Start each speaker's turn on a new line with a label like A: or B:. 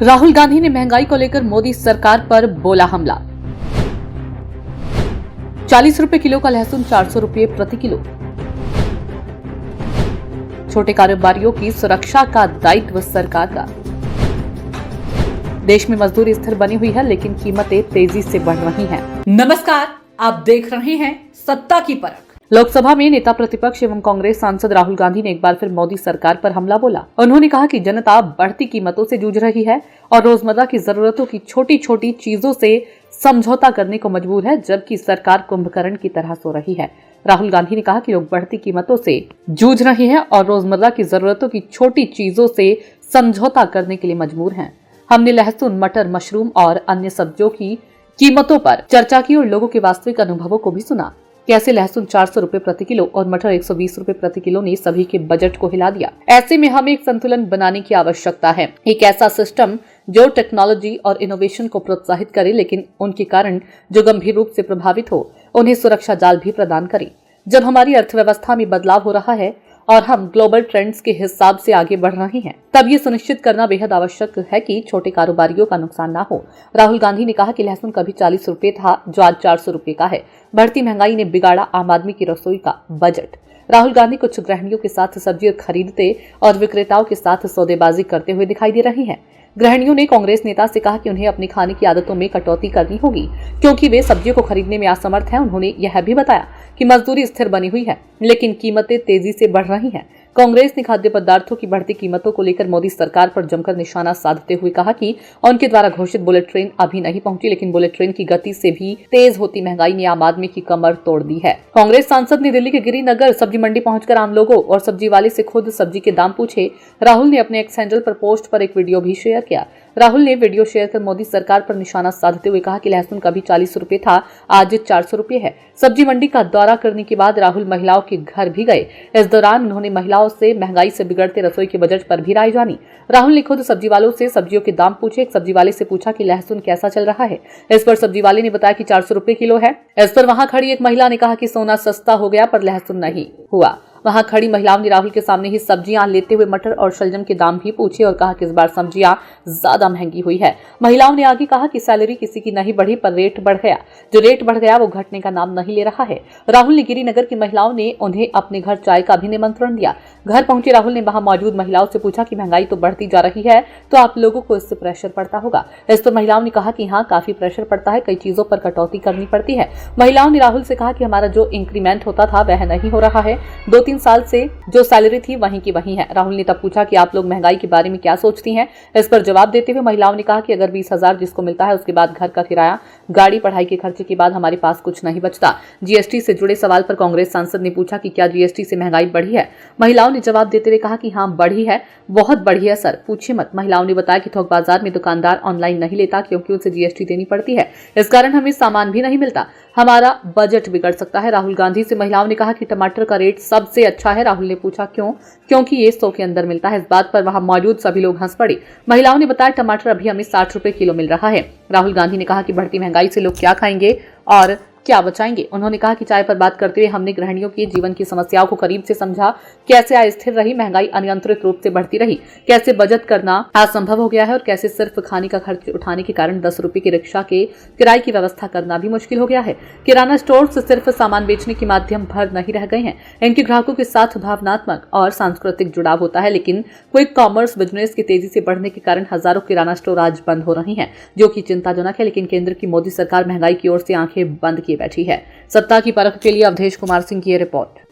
A: राहुल गांधी ने महंगाई को लेकर मोदी सरकार पर बोला हमला। 40 रुपए किलो का लहसुन 400 रुपए प्रति किलो। छोटे कारोबारियों की सुरक्षा का दायित्व सरकार का। देश में मजदूरी स्थिर बनी हुई है लेकिन कीमतें तेजी से बढ़ रही हैं। नमस्कार, आप देख रहे हैं सत्ता की परख। लोकसभा में नेता प्रतिपक्ष एवं कांग्रेस सांसद राहुल गांधी ने एक बार फिर मोदी सरकार पर हमला बोला। उन्होंने कहा कि जनता बढ़ती कीमतों से जूझ रही है और रोजमर्रा की जरूरतों की छोटी छोटी चीजों से समझौता करने को मजबूर है, जबकि सरकार कुंभकर्ण की तरह सो रही है। राहुल गांधी ने कहा कि लोग बढ़ती कीमतों से जूझ रहे हैं और रोजमर्रा की जरूरतों की छोटी चीजों से समझौता करने के लिए मजबूर हैं। हमने लहसुन, मटर, मशरूम और अन्य सब्जियों की कीमतों पर चर्चा की और लोगों के वास्तविक अनुभवों को भी सुना। कैसे लहसुन 400 रुपए प्रति किलो और मटर 120 रुपए प्रति किलो ने सभी के बजट को हिला दिया। ऐसे में हमें एक संतुलन बनाने की आवश्यकता है, एक ऐसा सिस्टम जो टेक्नोलॉजी और इनोवेशन को प्रोत्साहित करे लेकिन उनके कारण जो गंभीर रूप से प्रभावित हो उन्हें सुरक्षा जाल भी प्रदान करे। जब हमारी अर्थव्यवस्था में बदलाव हो रहा है और हम ग्लोबल ट्रेंड्स के हिसाब से आगे बढ़ रहे हैं, तब ये सुनिश्चित करना बेहद आवश्यक है कि छोटे कारोबारियों का नुकसान ना हो। राहुल गांधी ने कहा कि लहसुन कभी 40 रुपए था जो आज 400 रुपए का है। बढ़ती महंगाई ने बिगाड़ा आम आदमी की रसोई का बजट। राहुल गांधी कुछ गृहिणियों के साथ सब्जी खरीदते और विक्रेताओं के साथ सौदेबाजी करते हुए दिखाई दे रही हैं। गृहिणियों ने कांग्रेस नेता से कहा कि उन्हें अपनी खाने की आदतों में कटौती करनी होगी क्योंकि वे सब्जियों को खरीदने में असमर्थ हैं। उन्होंने यह भी बताया कि मजदूरी स्थिर बनी हुई है लेकिन कीमतें तेजी से बढ़ रही हैं। कांग्रेस ने खाद्य पदार्थों की बढ़ती कीमतों को लेकर मोदी सरकार पर जमकर निशाना साधते हुए कहा कि उनके द्वारा घोषित बुलेट ट्रेन अभी नहीं पहुंची, लेकिन बुलेट ट्रेन की गति से भी तेज होती महंगाई ने आम आदमी की कमर तोड़ दी है। कांग्रेस सांसद ने दिल्ली के गिरिनगर सब्जी मंडी पहुंचकर आम लोगों और सब्जी वाले से खुद सब्जी के दाम पूछे। राहुल ने अपने एक्स हैंडल पर पोस्ट पर एक वीडियो भी शेयर किया। राहुल ने वीडियो शेयर कर मोदी सरकार पर निशाना साधते हुए कहा कि लहसुन कभी 40 रुपए था, आज 400 रुपए है। सब्जी मंडी का दौरा करने के बाद राहुल महिलाओं के घर भी गए। इस दौरान उन्होंने महिलाओं से महंगाई से बिगड़ते रसोई के बजट पर भी राय जानी। राहुल ने खुद सब्जी वालों से सब्जियों के दाम पूछे। एक सब्जी वाले से पूछा कि लहसुन कैसा चल रहा है। इस पर सब्जी वाले ने बताया कि 400 रुपए किलो है। इस पर वहां खड़ी एक महिला ने कहा कि सोना सस्ता हो गया पर लहसुन नहीं हुआ। वहां खड़ी महिलाओं ने राहुल के सामने ही सब्जियां लेते हुए मटर और शलजम के दाम भी पूछे और कहा कि इस बार सब्जियां ज्यादा महंगी हुई है। महिलाओं ने आगे कहा कि सैलरी किसी की नहीं बढ़ी पर रेट बढ़ गया। जो रेट बढ़ गया वो घटने का नाम नहीं ले रहा है। राहुल ने गिरिनगर की महिलाओं ने उन्हें अपने घर चाय का भी निमंत्रण दिया। घर पहुंचे राहुल ने वहां मौजूद महिलाओं से पूछा कि महंगाई तो बढ़ती जा रही है तो आप लोगों को इससे प्रेशर पड़ता होगा। इस पर महिलाओं ने कहा कि हाँ, काफी प्रेशर पड़ता है, कई चीजों पर कटौती करनी पड़ती है। महिलाओं ने राहुल से कहा कि हमारा जो इंक्रीमेंट होता था वह नहीं हो रहा है। 2-3 साल से जो सैलरी थी वहीं की वहीं है। राहुल ने तब पूछा कि आप लोग महंगाई के बारे में क्या सोचती हैं। इस पर जवाब देते हुए महिलाओं ने कहा कि अगर 20,000 जिसको मिलता है उसके बाद घर का किराया, गाड़ी, पढ़ाई के खर्चे के बाद हमारे पास कुछ नहीं बचता। जीएसटी से जुड़े सवाल पर कांग्रेस सांसद ने पूछा कि क्या जीएसटी से महंगाई बढ़ी है। महिलाओं ने जवाब देते हुए कहा कि हाँ, बढ़ी है, बहुत बढ़ी है सर, पूछिए मत। महिलाओं ने बताया कि थोक बाजार में दुकानदार ऑनलाइन नहीं लेता क्योंकि उसे जीएसटी देनी पड़ती है। इस कारण हमें सामान भी नहीं मिलता, हमारा बजट बिगड़ सकता है। राहुल गांधी से महिलाओं ने कहा कि टमाटर का रेट सबसे अच्छा है। राहुल ने पूछा क्यों? क्योंकि ये 100 के अंदर मिलता है। इस बात पर वहां मौजूद सभी लोग हंस पड़े। महिलाओं ने बताया टमाटर अभी हमें 60 रुपए किलो मिल रहा है। राहुल गांधी ने कहा कि बढ़ती महंगाई से लोग क्या खाएंगे और क्या बचाएंगे। उन्होंने कहा कि चाय पर बात करते हुए हमने गृहिणियों की जीवन की समस्याओं को करीब से समझा, कैसे आय स्थिर रही, महंगाई अनियंत्रित रूप से बढ़ती रही, कैसे बचत करना असंभव हो गया है और कैसे सिर्फ खाने का खर्च उठाने के कारण 10 रुपए की रिक्शा के किराए की व्यवस्था करना भी मुश्किल हो गया है। किराना स्टोर सिर्फ सामान बेचने के माध्यम भर नहीं रह गए हैं। इनके ग्राहकों के साथ भावनात्मक और सांस्कृतिक जुड़ाव होता है, लेकिन क्विक कॉमर्स बिजनेस की तेजी से बढ़ने के कारण हजारों किराना स्टोर आज बंद हो रही हैं, जो कि चिंताजनक है। लेकिन केंद्र की मोदी सरकार महंगाई की ओर से आंखें बंद किए बैठी है। सत्ता की परख के लिए अवधेश कुमार सिंह की ये रिपोर्ट।